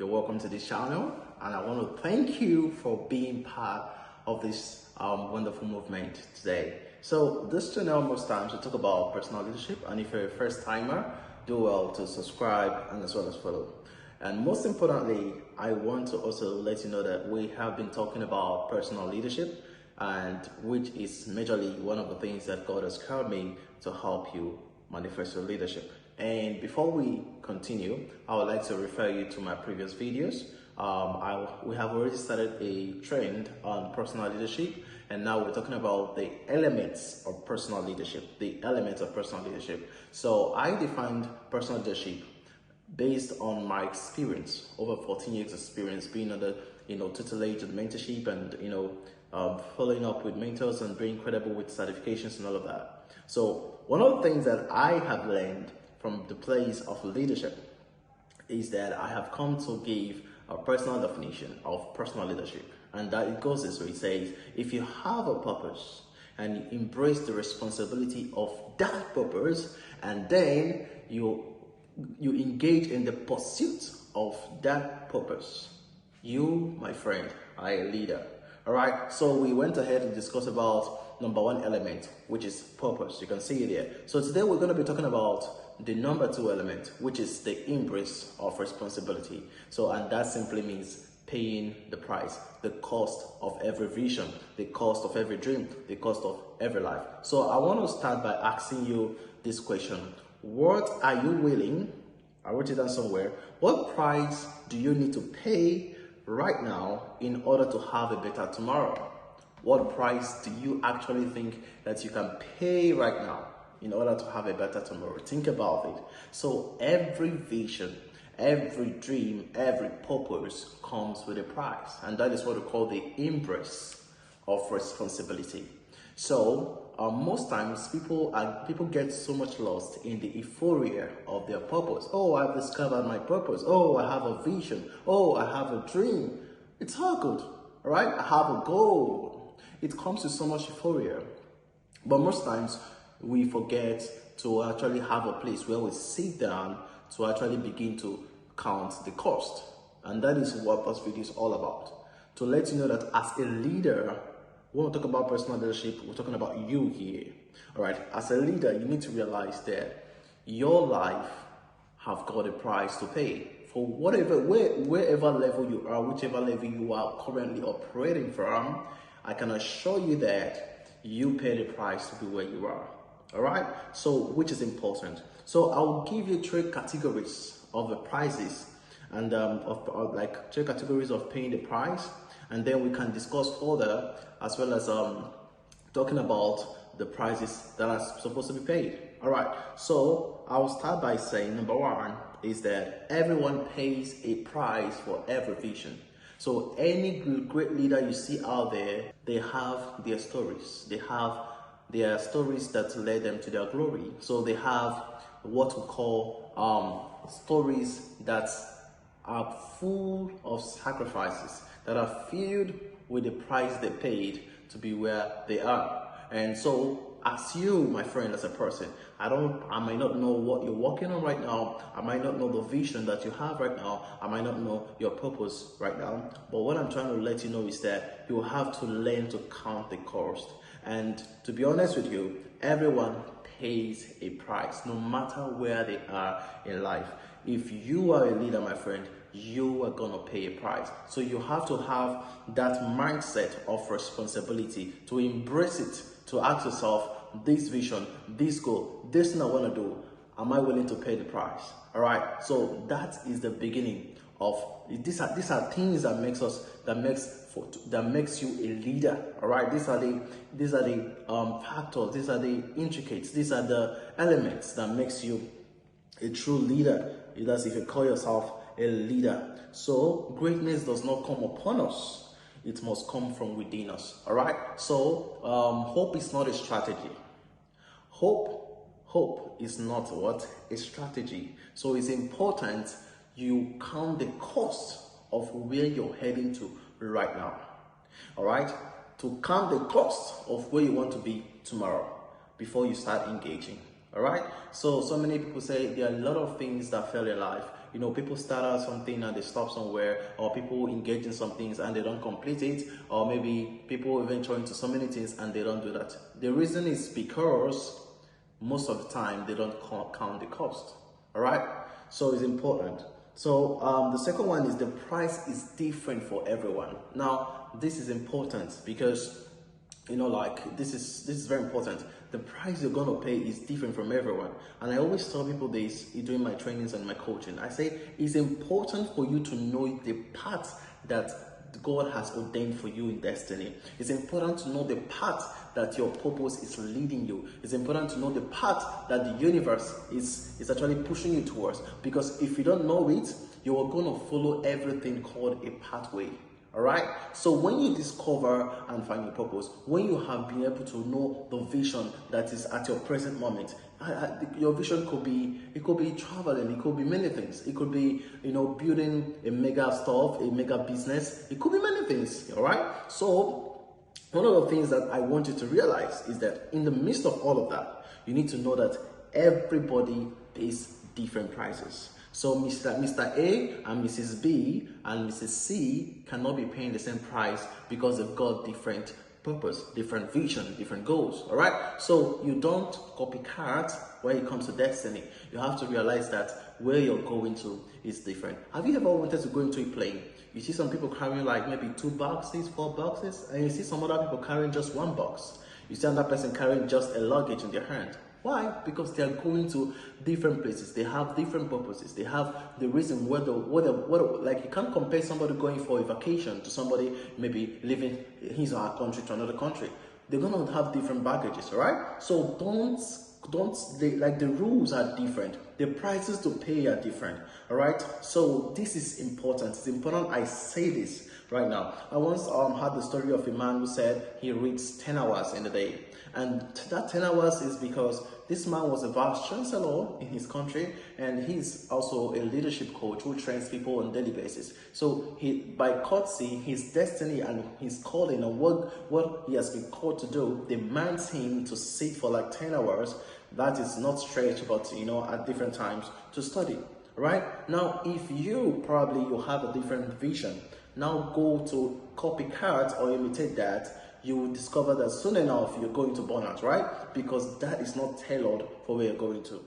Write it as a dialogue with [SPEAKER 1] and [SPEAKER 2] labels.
[SPEAKER 1] You're welcome to this channel, and I want to thank you for being part of this wonderful movement today. So this channel, most times we talk about personal leadership, and if you're a first timer, do well to subscribe and as well as follow. And most importantly, I want to also let you know that we have been talking about personal leadership, and which is majorly one of the things that God has called me to help you manifest your leadership. And before we continue, I would like to refer you to my previous videos. We have already started a trend on personal leadership, and now we're talking about the elements of personal leadership. So I defined personal leadership based on my experience, over 14 years experience being under tutelage and mentorship, and following up with mentors and being credible with certifications and all of that. So one of the things that I have learned from the place of leadership is that I have come to give a personal definition of personal leadership, and that it goes this way. It says, if you have a purpose and you embrace the responsibility of that purpose, and then you engage in the pursuit of that purpose, you, my friend, are a leader. All right, so we went ahead and discussed about number one element, which is purpose. You can see it here. So today we're going to be talking about the number two element, which is the embrace of responsibility. So, and that simply means paying the price, the cost of every vision, the cost of every dream, the cost of every life. So I want to start by asking you this question. What are you willing, I wrote it down somewhere, what price do you need to pay right now in order to have a better tomorrow? What price do you actually think that you can pay right now in order to have a better tomorrow? Think about it. So every vision, every dream, every purpose comes with a price, and that is what we call the embrace of responsibility. So most times people get so much lost in the euphoria of their purpose. Oh, I've discovered my purpose. Oh, I have a vision. Oh, I have a dream. It's all good, all right? I have a goal. It comes with so much euphoria, but most times we forget to actually have a place where we sit down to actually begin to count the cost. And that is what this video is all about. To let you know that as a leader, when we talk about personal leadership, we're talking about you here. All right, as a leader, you need to realize that your life have got a price to pay for wherever level you are, whichever level you are currently operating from. I can assure you that you pay the price to be where you are. All right, so which is important. So I'll give you three categories of the prices, and like three categories of paying the price, and then we can discuss further, as well as talking about the prices that are supposed to be paid. All right, so I'll start by saying number one is that everyone pays a price for every vision. So any great leader you see out there, they have their stories. They have their stories that led them to their glory. So they have what we call stories that are full of sacrifices, that are filled with the price they paid to be where they are. And so as you, my friend, as a person, I might not know what you're working on right now. I might not know the vision that you have right now. I might not know your purpose right now. But what I'm trying to let you know is that you have to learn to count the cost. And to be honest with you, everyone pays a price, no matter where they are in life. If you are a leader, my friend, you are gonna pay a price. So you have to have that mindset of responsibility, to embrace it, to ask yourself, this vision, this goal, this thing I wanna do, am I willing to pay the price? All right, so that is the beginning of, these are things that makes you a leader. All right, these are the factors, these are the intricates, these are the elements that makes you a true leader. That's if you call yourself a leader. So greatness does not come upon us, it must come from within us. All right, so hope is not a strategy. Hope is not what? A strategy. So it's important you count the cost of where you're heading to right now. All right, to count the cost of where you want to be tomorrow before you start engaging. All right. So many people say there are a lot of things that fail in life. You know, people start out something and they stop somewhere, or people engage in some things and they don't complete it, or maybe people venture into so many things and they don't do that. The reason is because most of the time they don't count the cost. All right. So it's important. So the second one is the price is different for everyone. Now this is important because, you know, like this is very important. The price you're gonna pay is different from everyone, and I always tell people this during my trainings and my coaching. I say it's important for you to know the path that God has ordained for you in destiny. It's important to know the path that your purpose is leading you. It's important to know the path that the universe is actually pushing you towards, because if you don't know it, you are going to follow everything called a pathway. All right. So when you discover and find your purpose, when you have been able to know the vision that is at your present moment, your vision could be traveling, it could be many things. It could be, you know, building a mega stuff, a mega business. It could be many things. All right. So one of the things that I want you to realize is that in the midst of all of that, you need to know that everybody pays different prices. So Mr. A and Mrs. B and Mrs. C cannot be paying the same price because they've got different purpose, different vision, different goals. All right. So you don't copycat when it comes to destiny. You have to realize that where you're going to is different. Have you ever wanted to go into a plane? You see some people carrying like maybe 2 boxes, 4 boxes, and you see some other people carrying just 1 box. You see another person carrying just a luggage in their hand. Why? Because they are going to different places. They have different purposes. They have the reason like you can't compare somebody going for a vacation to somebody maybe leaving his or her country to another country. They're going to have different baggages, all right? So the rules are different. The prices to pay are different, all right? So this is important. It's important I say this right now. I once had the story of a man who said he reads 10 hours in a day. And that 10 hours is because this man was a vice chancellor in his country, and he's also a leadership coach who trains people on a daily basis. So by courtesy, his destiny and his calling and what he has been called to do demands him to sit for like 10 hours. That is not stretch, but you know, at different times to study. Right? Now, if you have a different vision, now go to copycat or imitate that, you will discover that soon enough you're going to burn out, right? Because that is not tailored for where you're going to.